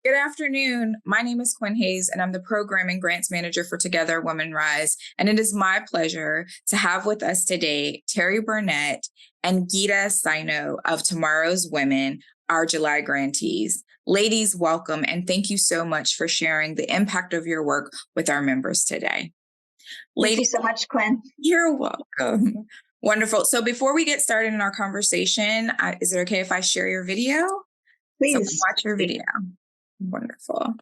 Good afternoon. My name is Quinn Hayes, and I'm the Program and Grants Manager for Together Women Rise. And it is my pleasure to have with us today Tarrie Burnett and Ghida Sinno of Tomorrow's Women, our July grantees. Ladies, welcome, and thank you so much for sharing the impact of your work with our members today. Thank you so much, Quinn. You're welcome. Wonderful. So before we get started in our conversation, is it okay if I share your video? Please. So watch your video. Wonderful.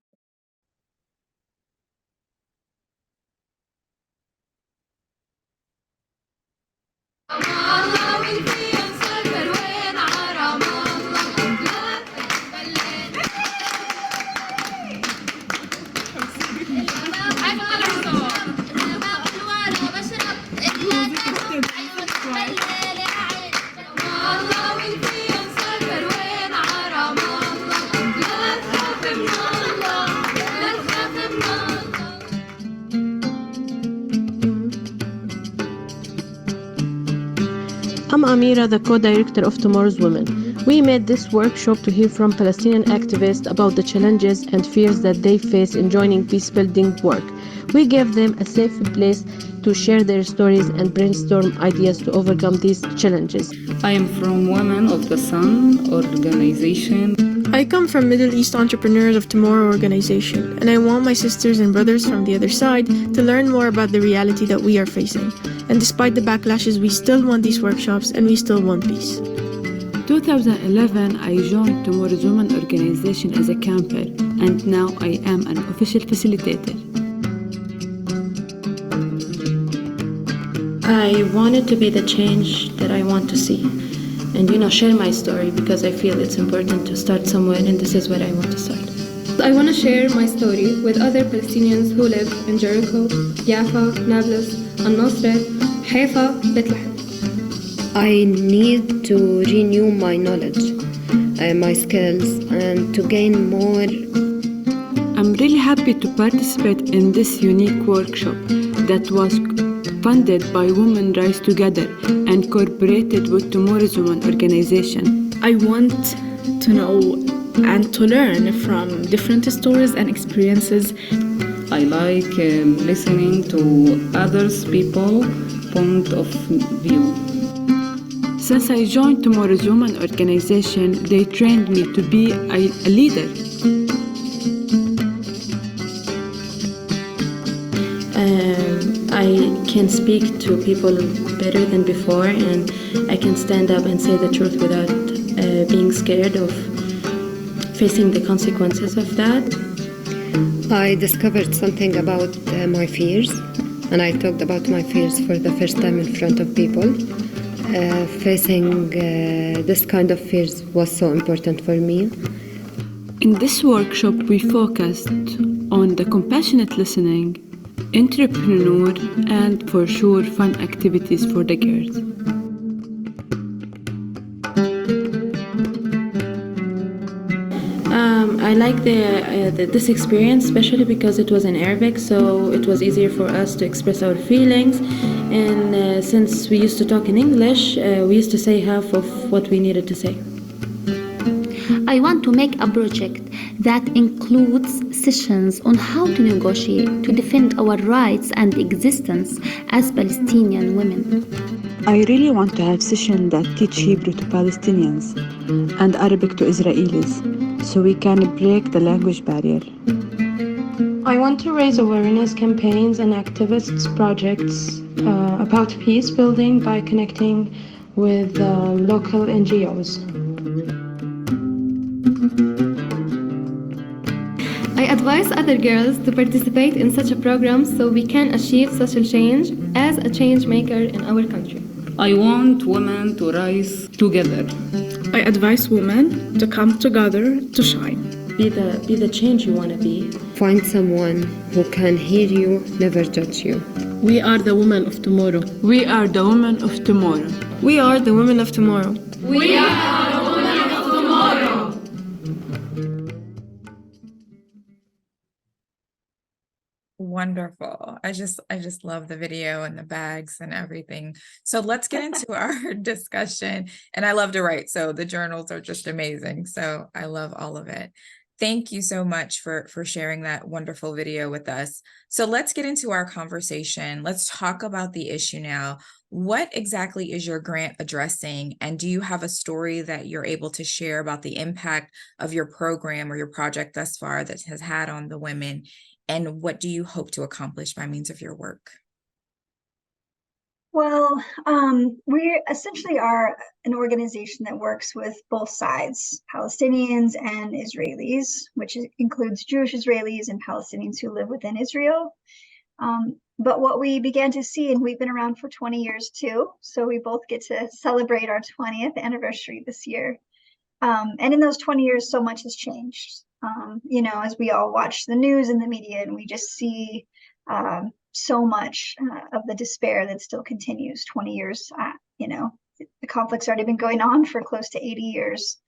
I'm Amira, the co-director of Tomorrow's Women. We made this workshop to hear from Palestinian activists about the challenges and fears that they face in joining peace-building work. We gave them a safe place to share their stories and brainstorm ideas to overcome these challenges. I am from Women of the Sun organization. I come from Middle East Entrepreneurs of Tomorrow organization, and I want my sisters and brothers from the other side to learn more about the reality that we are facing. And despite the backlashes, we still want these workshops and we still want peace. 2011, I joined Tomorrow's Women organization as a camper, and now I am an official facilitator. I wanted to be the change that I want to see and, share my story because I feel it's important to start somewhere, and this is where I want to start. I want to share my story with other Palestinians who live in Jericho, Jaffa, Nablus, Al-Nusret, Haifa, Bethlehem. I need to renew my knowledge, my skills, and to gain more. I'm really happy to participate in this unique workshop that was funded by Women Rise Together and cooperated with Tomorrow's Women organization. I want to know and to learn from different stories and experiences. I like listening to others people's point of view. Since I joined Tomorrow's Women organization, they trained me to be a leader. I can speak to people better than before, and I can stand up and say the truth without being scared of facing the consequences of that. I discovered something about my fears, and I talked about my fears for the first time in front of people. Facing this kind of fears was so important for me. In this workshop, we focused on the compassionate listening, entrepreneur, and for sure fun activities for the girls. I like this experience, especially because it was in Arabic, so it was easier for us to express our feelings. And since we used to talk in English, we used to say half of what we needed to say. I want to make a project that includes sessions on how to negotiate to defend our rights and existence as Palestinian women. I really want to have sessions that teach Hebrew to Palestinians and Arabic to Israelis, so we can break the language barrier. I want to raise awareness campaigns and activists projects about peace building by connecting with local NGOs. I advise other girls to participate in such a program so we can achieve social change as a change maker in our country. I want women to rise together. I advise women to come together to shine. Be the change you want to be. Find someone who can hear you, never judge you. We are the women of tomorrow. We are the women of tomorrow. We are the women of tomorrow. We are the women of tomorrow. Wonderful. I just love the video and the bags and everything. So let's get into our discussion. And I love to write, so the journals are just amazing. So I love all of it. Thank you so much for sharing that wonderful video with us. So let's get into our conversation. Let's talk about the issue now. What exactly is your grant addressing? And do you have a story that you're able to share about the impact of your program or your project thus far that has had on the women? And what do you hope to accomplish by means of your work? Well, we essentially are an organization that works with both sides, Palestinians and Israelis, which includes Jewish Israelis and Palestinians who live within Israel. But what we began to see, and we've been around for 20 years too, so we both get to celebrate our 20th anniversary this year. And in those 20 years, so much has changed. As we all watch the news and the media, and we just see so much of the despair that still continues 20 years. The conflict's already been going on for close to 80 years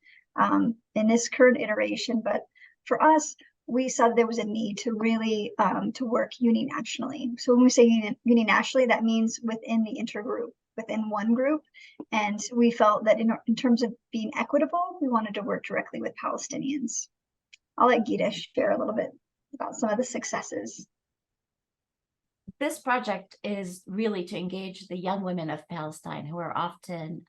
in this current iteration. But for us, we saw that there was a need to really to work uninationally. So when we say uninationally, that means within the intergroup, within one group. And we felt that in terms of being equitable, we wanted to work directly with Palestinians. I'll let Ghida share a little bit about some of the successes. This project is really to engage the young women of Palestine who are often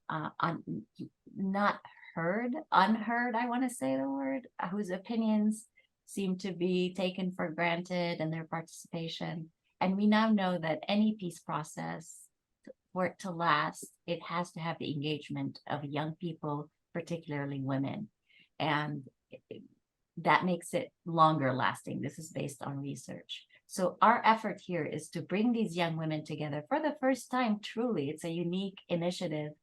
not heard, unheard, I want to say the word, whose opinions seem to be taken for granted in their participation. And we now know that any peace process, for it to last, it has to have the engagement of young people, particularly women. And that makes it longer lasting. This is based on research. So our effort here is to bring these young women together for the first time. Truly, it's a unique initiative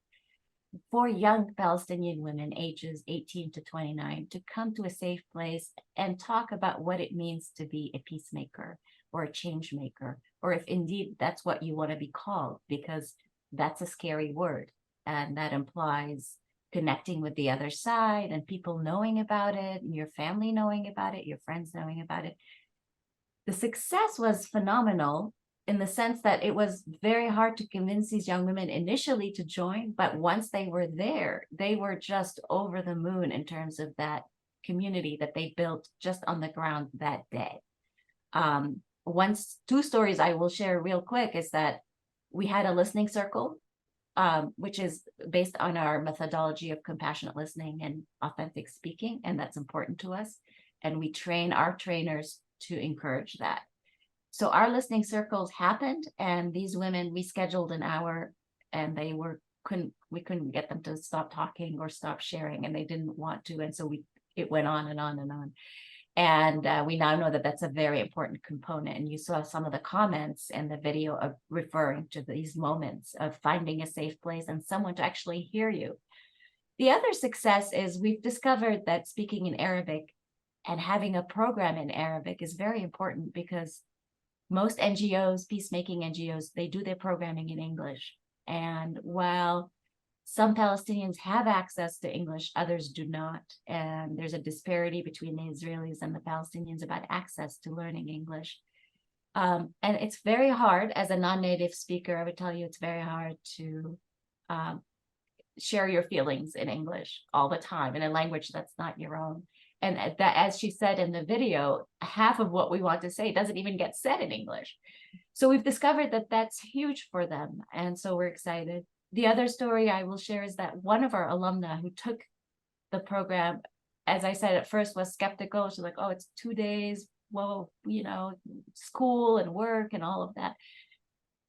for young Palestinian women ages 18 to 29 to come to a safe place and talk about what it means to be a peacemaker or a change maker, or if indeed that's what you want to be called, because that's a scary word. And that implies connecting with the other side and people knowing about it, and your family knowing about it, your friends knowing about it. The success was phenomenal in the sense that it was very hard to convince these young women initially to join, but once they were there, they were just over the moon in terms of that community that they built just on the ground that day. Two stories I will share real quick is that we had a listening circle, which is based on our methodology of compassionate listening and authentic speaking, and that's important to us. And we train our trainers to encourage that. So our listening circles happened, and these women, we scheduled an hour, and we couldn't get them to stop talking or stop sharing, and they didn't want to, and so it went on and on and on. And we now know that that's a very important component. And you saw some of the comments in the video of referring to these moments of finding a safe place and someone to actually hear you. The other success is we've discovered that speaking in Arabic and having a program in Arabic is very important, because most NGOs, peacemaking NGOs, they do their programming in English. And while some Palestinians have access to English, others do not. And there's a disparity between the Israelis and the Palestinians about access to learning English. And it's very hard as a non-native speaker. I would tell you it's very hard to share your feelings in English all the time in a language that's not your own. And that, as she said in the video, half of what we want to say doesn't even get said in English. So we've discovered that that's huge for them. And so we're excited. The other story I will share is that one of our alumna who took the program, as I said at first, was skeptical. She's like, oh, it's 2 days. Well, school and work and all of that.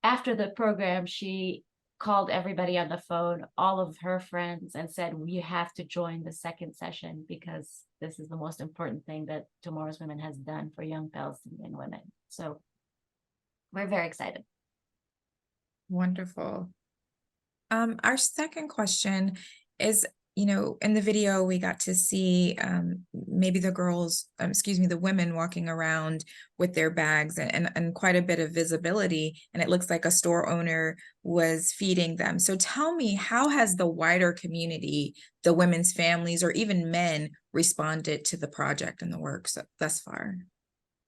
After the program, she called everybody on the phone, all of her friends, and said, you have to join the second session, because this is the most important thing that Tomorrow's Women has done for young Palestinian women. So we're very excited. Wonderful. Our second question is, in the video, we got to see maybe the women walking around with their bags and quite a bit of visibility. And it looks like a store owner was feeding them. So tell me, how has the wider community, the women's families, or even men responded to the project and the work thus far?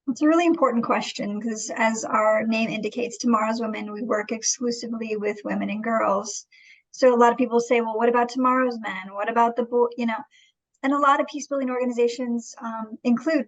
It's a really important question, because as our name indicates, Tomorrow's Women, we work exclusively with women and girls. So a lot of people say, well, what about tomorrow's men? What about the boy? a lot of peace building organizations include,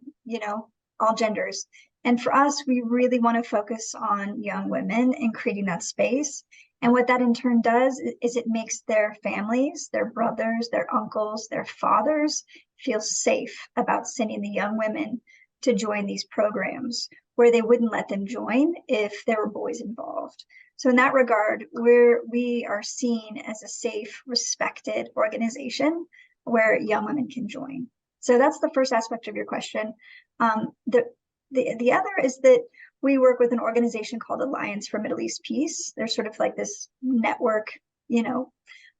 all genders. And for us, we really want to focus on young women and creating that space. And what that in turn does is it makes their families, their brothers, their uncles, their fathers feel safe about sending the young women to join these programs, where they wouldn't let them join if there were boys involved. So in that regard, we are seen as a safe, respected organization where young women can join. So that's the first aspect of your question. The other is that we work with an organization called Alliance for Middle East Peace. They're sort of like this network,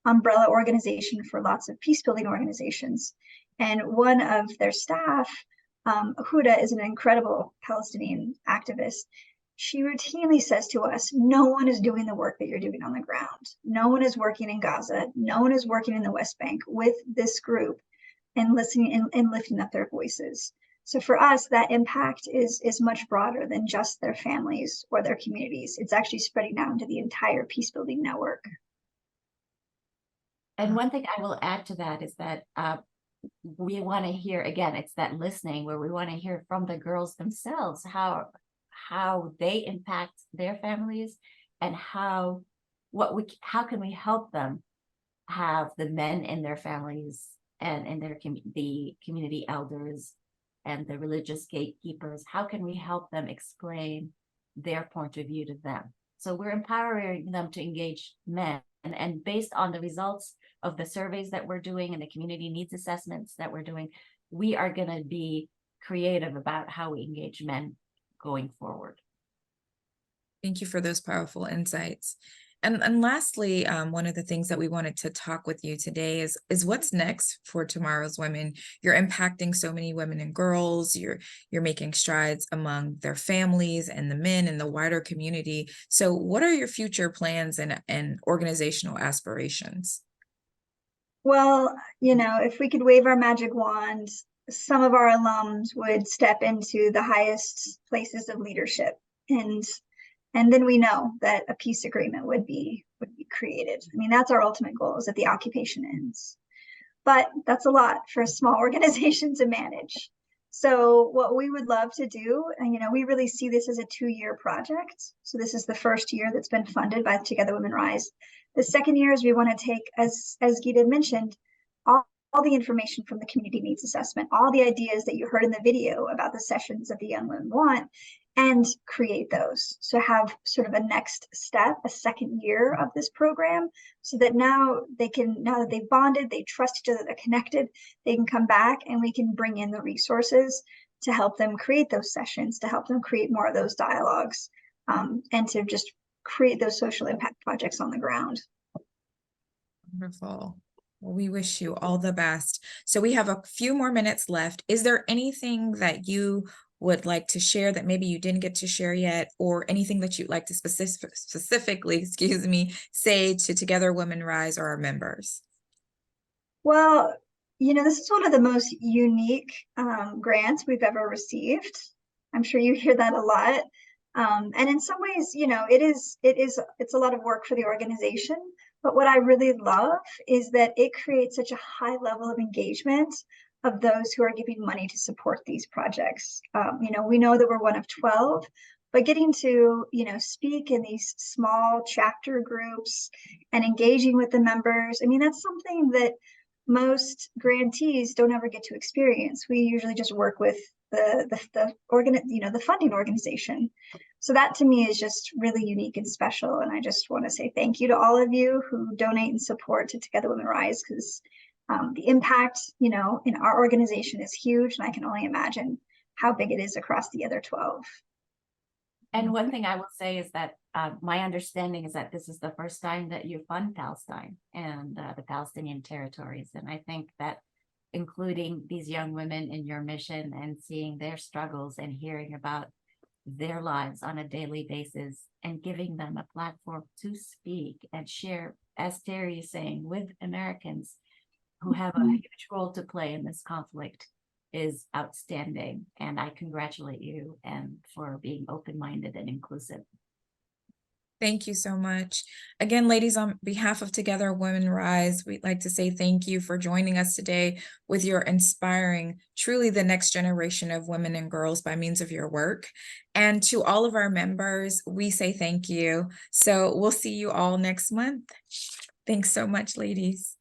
umbrella organization for lots of peace building organizations. And one of their staff, Ghida, is an incredible Palestinian activist. She routinely says to us, no one is doing the work that you're doing on the ground. No one is working in Gaza. No one is working in the West Bank with this group and listening and lifting up their voices. So for us, that impact is much broader than just their families or their communities. It's actually spreading out into the entire peace building network. And one thing I will add to that is that we want to hear, again, it's that listening where we want to hear from the girls themselves, how they impact their families and how can we help them have the men in their families and in the community elders and the religious gatekeepers, how can we help them explain their point of view to them? So we're empowering them to engage men, and based on the results of the surveys that we're doing and the community needs assessments that we're doing, we are going to be creative about how we engage men going forward. Thank you for those powerful insights. And lastly, one of the things that we wanted to talk with you today is what's next for Tomorrow's Women. You're impacting so many women and girls. You're making strides among their families and the men and the wider community. So what are your future plans and organizational aspirations? Well, if we could wave our magic wand, some of our alums would step into the highest places of leadership, and then we know that a peace agreement would be created. I mean, that's our ultimate goal, is that the occupation ends. But that's a lot for a small organization to manage. So what we would love to do, and we really see this as a 2-year project. So this is the first year that's been funded by Together Women Rise. The second year is we want to take, as Ghida mentioned, all the information from the community needs assessment, all the ideas that you heard in the video about the sessions that the young women want, and create those. So have sort of a next step, a second year of this program, so that now that they've bonded, they trust each other, they're connected, they can come back and we can bring in the resources to help them create those sessions, to help them create more of those dialogues, and to just create those social impact projects on the ground. Wonderful. Well, we wish you all the best. So we have a few more minutes left. Is there anything that you would like to share that maybe you didn't get to share yet, or anything that you'd like to specifically, say to Together Women Rise or our members? Well, this is one of the most unique grants we've ever received. I'm sure you hear that a lot. And in some ways, it's a lot of work for the organization. But what I really love is that it creates such a high level of engagement of those who are giving money to support these projects. We know that we're one of 12, but getting to, speak in these small chapter groups and engaging with the members, that's something that most grantees don't ever get to experience. We usually just work with the funding organization. So that to me is just really unique and special. And I just want to say thank you to all of you who donate and support to Together Women Rise, because the impact, in our organization is huge, and I can only imagine how big it is across the other 12. And one thing I will say is that my understanding is that this is the first time that you fund Palestine and the Palestinian territories. And I think that including these young women in your mission and seeing their struggles and hearing about their lives on a daily basis and giving them a platform to speak and share, as Tarrie is saying, with Americans who have a huge role to play in this conflict, is outstanding. And I congratulate you and for being open-minded and inclusive. Thank you so much. Again, ladies, on behalf of Together Women Rise, we'd like to say thank you for joining us today with your inspiring, truly the next generation of women and girls by means of your work. And to all of our members, we say thank you. So we'll see you all next month. Thanks so much, ladies.